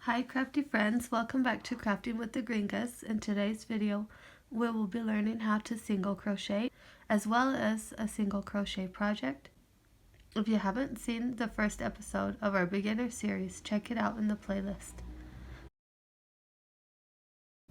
Hi crafty friends, welcome back to Crafting with the Gringas. In today's video we will be learning how to single crochet as well as a single crochet project. If you haven't seen the first episode of our beginner series, check it out in the playlist.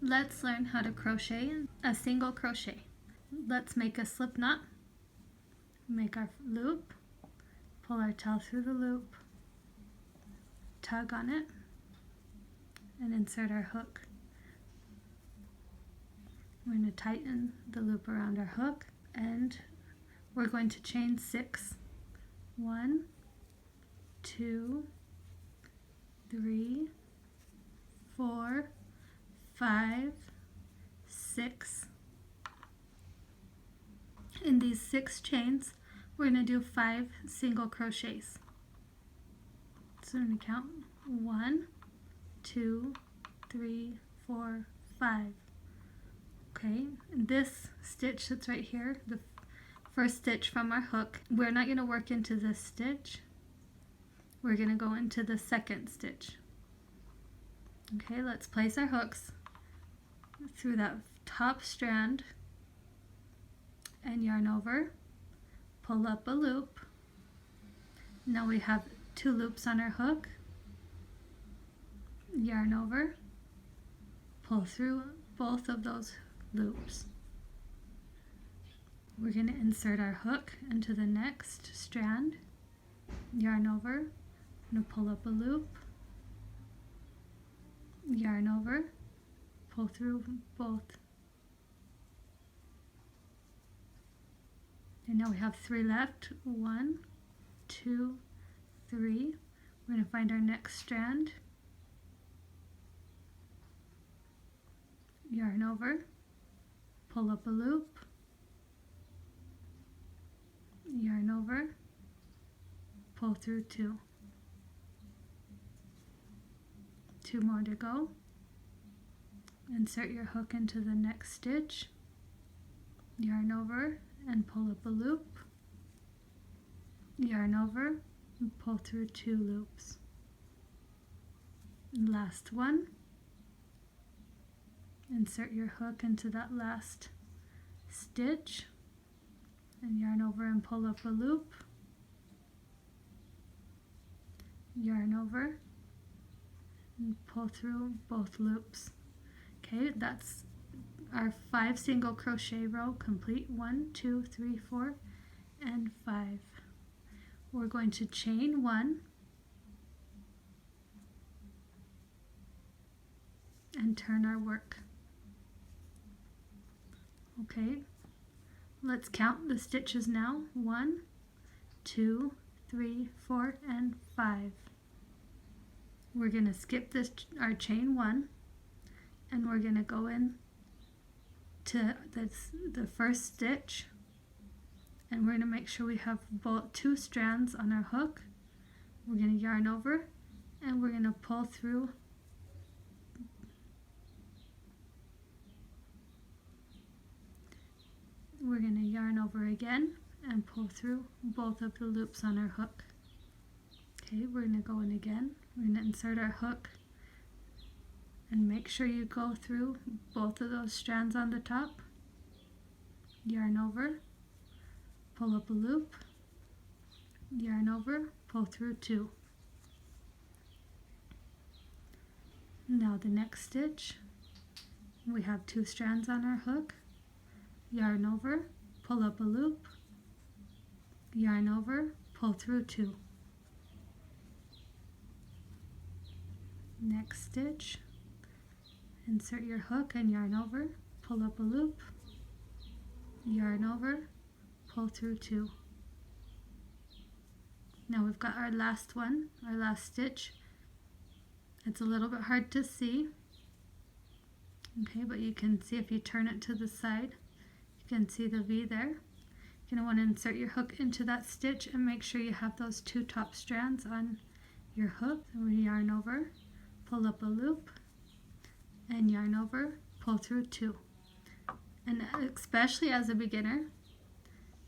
Let's learn how to crochet a single crochet. Let's make a slip knot, make our loop, pull our tail through the loop, tug on it, and insert our hook. We're going to tighten the loop around our hook and we're going to chain 6. 1, 2, 3, 4, 5, 6. In these 6 chains, we're going to do 5 single crochets. So we're going to count 1, 2, 3, 4, 5. Okay, this stitch that's right here, the first stitch from our hook, we're not going to work into this stitch. We're going to go into the second stitch. Okay, let's place our hooks through that top strand and yarn over, pull up a loop. Now we have 2 loops on our hook, yarn over, pull through both of those loops. We're going to insert our hook into the next strand, yarn over, I'm going to pull up a loop, yarn over, pull through both. And now we have 3 left. 1, 2, 3. We're going to find our next strand, yarn over, pull up a loop, yarn over, pull through 2. 2 more to go. Insert your hook into the next stitch, yarn over and pull up a loop, yarn over and pull through 2 loops. Last one. Insert your hook into that last stitch and yarn over and pull up a loop, yarn over and pull through both loops. Okay, that's our 5 single crochet row complete. 1, 2, 3, 4, and 5. We're going to chain 1 and turn our work. Okay, let's count the stitches now. 1, 2, 3, 4, and 5. We're going to skip our chain 1 and we're going to go in to the first stitch, and we're going to make sure we have both 2 strands on our hook. We're going to yarn over and we're going to pull through we're going to yarn over again and pull through both of the loops on our hook. Okay, we're going to go in again. We're going to insert our hook and make sure you go through both of those strands on the top. Yarn over, pull up a loop, yarn over, pull through 2. Now the next stitch, we have 2 strands on our hook, yarn over, pull up a loop, yarn over, pull through 2. Next stitch, insert your hook and yarn over, pull up a loop, yarn over, pull through 2. Now we've got our last one, our last stitch. It's a little bit hard to see, okay, but you can see if you turn it to the side, you can see the V there. You're going to want to insert your hook into that stitch and make sure you have those 2 top strands on your hook. So we yarn over, pull up a loop, and yarn over, pull through 2. And especially as a beginner,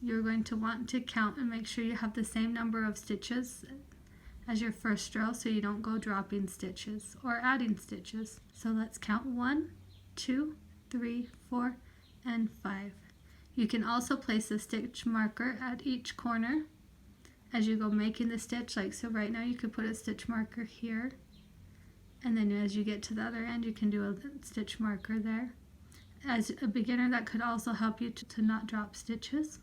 you're going to want to count and make sure you have the same number of stitches as your first row so you don't go dropping stitches or adding stitches. So let's count 1, 2, 3, 4, and 5. You can also place a stitch marker at each corner as you go making the stitch. Like so right now you could put a stitch marker here, and then as you get to the other end you can do a stitch marker there. As a beginner, that could also help you to not drop stitches.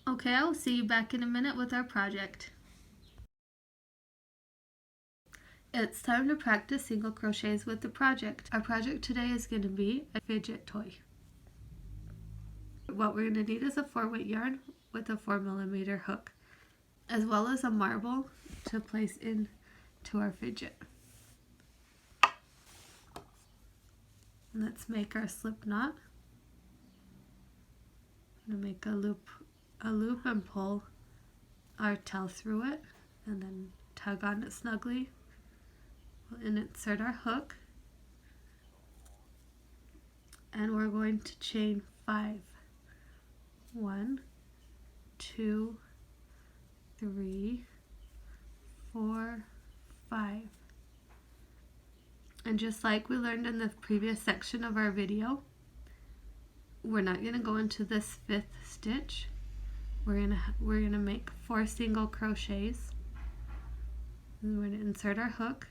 Okay, I will see you back in a minute with our project. It's time to practice single crochets with the project. Our project today is going to be a fidget toy. What we're going to need is a 4-weight yarn with a 4mm hook, as well as a marble to place into our fidget. Let's make our slip knot. I'm going to make a loop and pull our tail through it, and then tug on it snugly. We'll insert our hook, and we're going to chain 5. 1, 2, 3, 4, 5. And just like we learned in the previous section of our video, we're not going to go into this 5th stitch. We're gonna make 4 single crochets. And we're going to insert our hook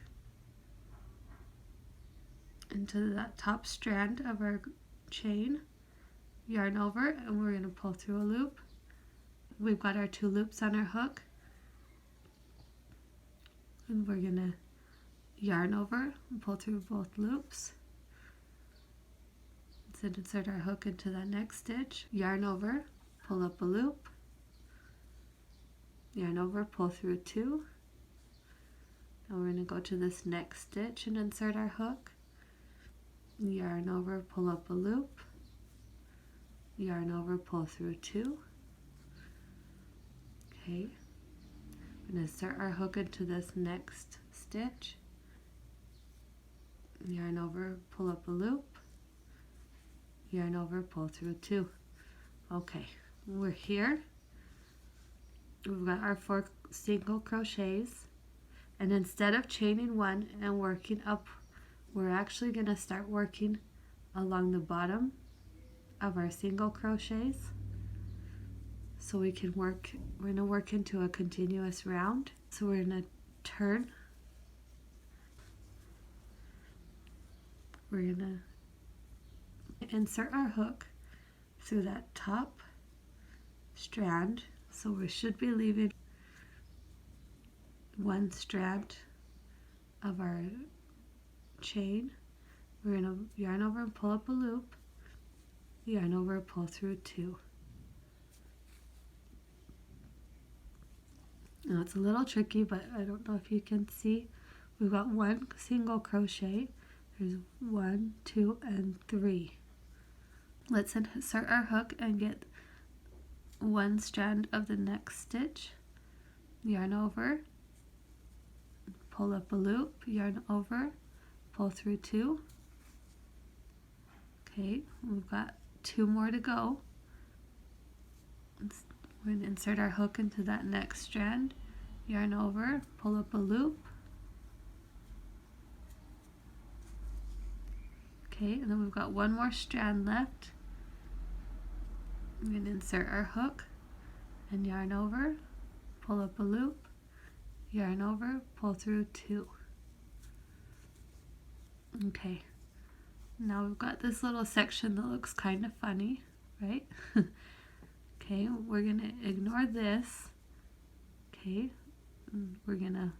into that top strand of our chain, yarn over, and we're going to pull through a loop. We've got our 2 loops on our hook, and we're going to yarn over and pull through both loops. So insert our hook into that next stitch, yarn over, pull up a loop, yarn over, pull through 2. Now we're going to go to this next stitch and insert our hook, yarn over, pull up a loop, yarn over, pull through 2. Okay, we're going to insert our hook into this next stitch, yarn over, pull up a loop, yarn over, pull through 2. Okay, we're here. We've got our 4 single crochets, and instead of chaining 1 and working up, we're actually going to start working along the bottom of our single crochets so we can work. We're going to work into a continuous round. So we're going to turn. We're going to insert our hook through that top strand, so we should be leaving 1 strand of our chain. We're going to yarn over and pull up a loop, yarn over, pull through 2. Now it's a little tricky, but I don't know if you can see. We've got 1 single crochet. There's 1, 2, and 3. Let's insert our hook and get 1 strand of the next stitch, yarn over, pull up a loop, yarn over, pull through 2. Okay, we've got 2 more to go. We're going to insert our hook into that next strand, yarn over, pull up a loop. Okay, and then we've got 1 more strand left. I'm going to insert our hook and yarn over, pull up a loop, yarn over, pull through 2. Okay, now we've got this little section that looks kind of funny, right? Okay, we're going to ignore this. Okay, we're going to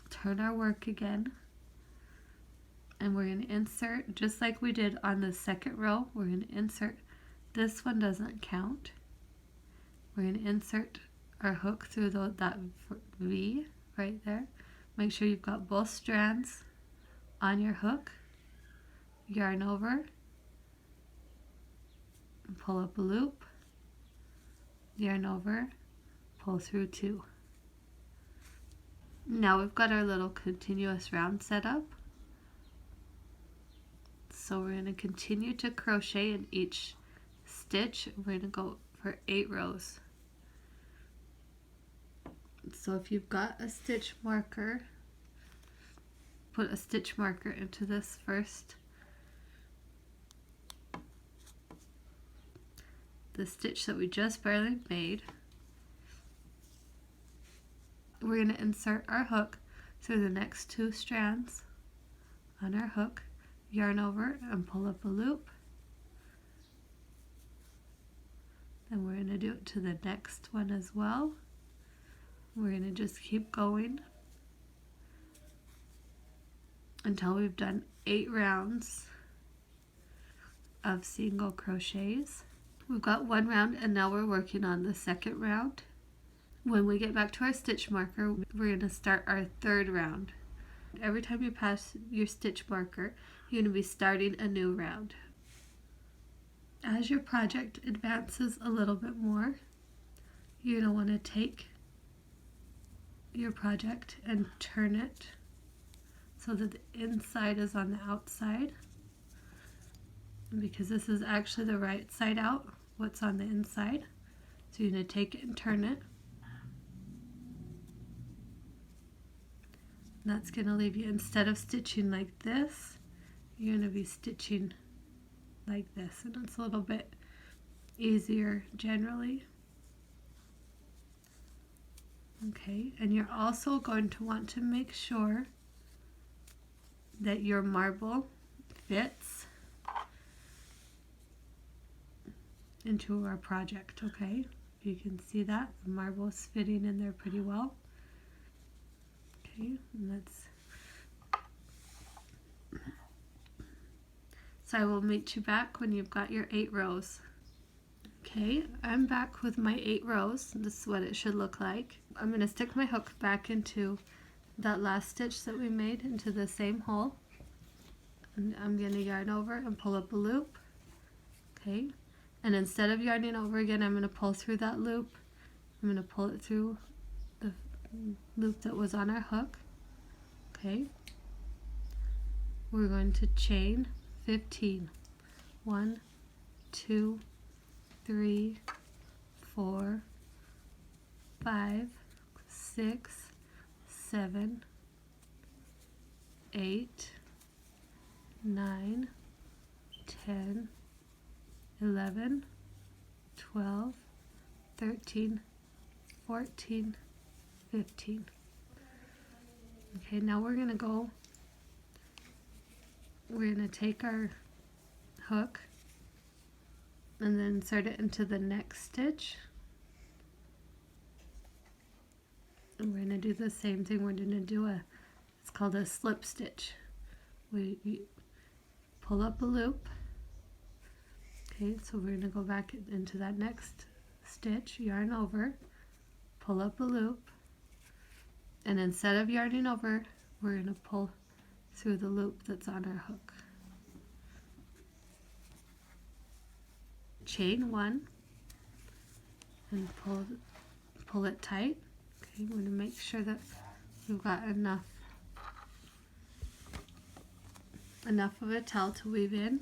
turn our work again. And we're going to insert, just like we did on the second row, we're going to insert, this one doesn't count. We're going to insert our hook through that V right there. Make sure you've got both strands on your hook. Yarn over, and pull up a loop, yarn over, pull through 2. Now we've got our little continuous round set up. So we're going to continue to crochet in each stitch, we're going to go for 8 rows. So if you've got a stitch marker, put a stitch marker into this first. The stitch that we just barely made. We're going to insert our hook through the next 2 strands on our hook, yarn over and pull up a loop. Then we're going to do it to the next one as well. We're going to just keep going until we've done 8 rounds of single crochets. We've got 1 round and now we're working on the 2nd round. When we get back to our stitch marker, we're going to start our 3rd round. Every time you pass your stitch marker, you're going to be starting a new round. As your project advances a little bit more, you're going to want to take your project and turn it so that the inside is on the outside. And because this is actually the right side out, what's on the inside. So you're going to take it and turn it. And that's going to leave you, instead of stitching like this, you're going to be stitching like this, and it's a little bit easier generally. Okay, and you're also going to want to make sure that your marble fits into our project. Okay, you can see that the marble is fitting in there pretty well. Okay, and that's, so I will meet you back when you've got your 8 rows. Okay, I'm back with my 8 rows. This is what it should look like. I'm going to stick my hook back into that last stitch that we made into the same hole. And I'm going to yarn over and pull up a loop. Okay, and instead of yarning over again, I'm going to pull through that loop. I'm going to pull it through the loop that was on our hook. Okay, we're going to chain 15. 1, 2, 3, 4, 5, 6, 7, 8, 9, 10, 11, 12, 13, 14, 15. Okay, now we're going to take our hook and then insert it into the next stitch. And we're going to do the same thing. We're going to do it's called a slip stitch. We pull up a loop. Okay, so we're going to go back into that next stitch, yarn over, pull up a loop, and instead of yarning over, we're going to pull through the loop that's on our hook. Chain 1 and pull it tight. Okay, we're going to make sure that we've got enough of a tail to weave in.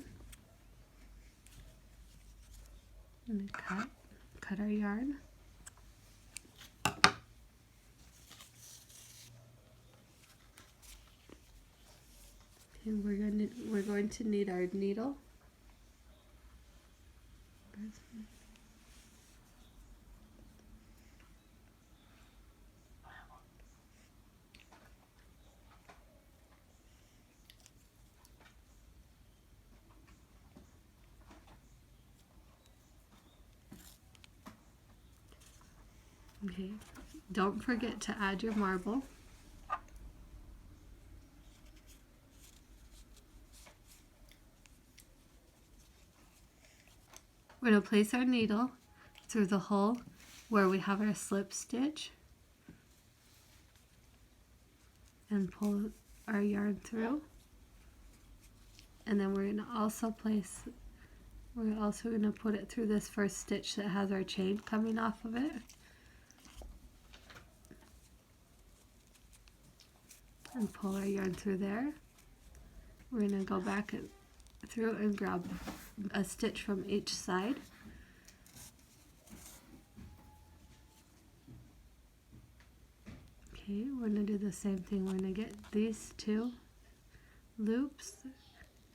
And cut our yarn. And we're going to need our needle. Okay, don't forget to add your marble. We're going to place our needle through the hole where we have our slip stitch and pull our yarn through. And then we're also going to put it through this first stitch that has our chain coming off of it. And pull our yarn through there. We're going to go back through and grab a stitch from each side. Okay, we're going to do the same thing. We're going to get these two loops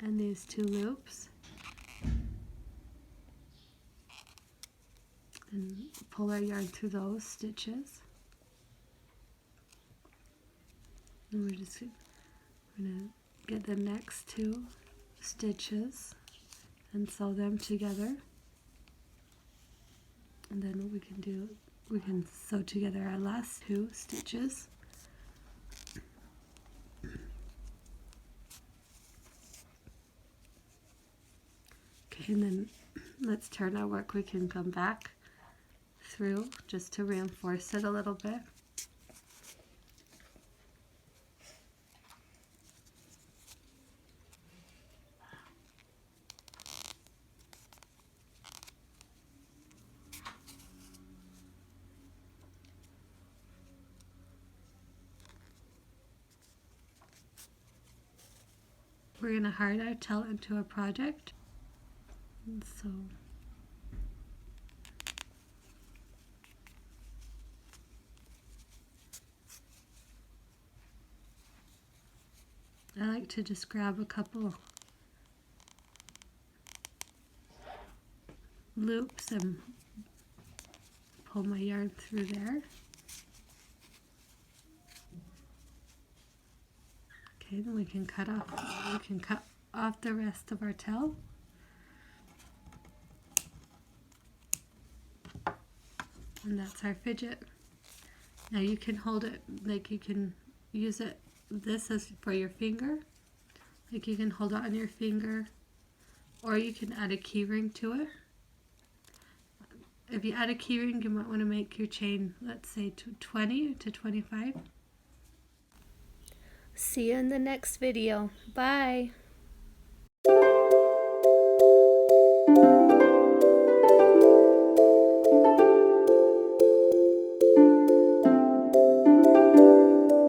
and these two loops and pull our yarn through those stitches. And we're going to get the next two stitches and sew them together. And then what we can sew together our last two stitches. Okay, and then let's turn our work. We can come back through just to reinforce it a little bit. We're going to hard our tail into a project. And so I like to just grab a couple loops and pull my yarn through there. Okay, then we can cut off the rest of our tail. And that's our fidget. Now you can hold it, like you can use it, this as for your finger. Like you can hold it on your finger, or you can add a key ring to it. If you add a key ring, you might want to make your chain, let's say, to 20 to 25. See you in the next video. Bye!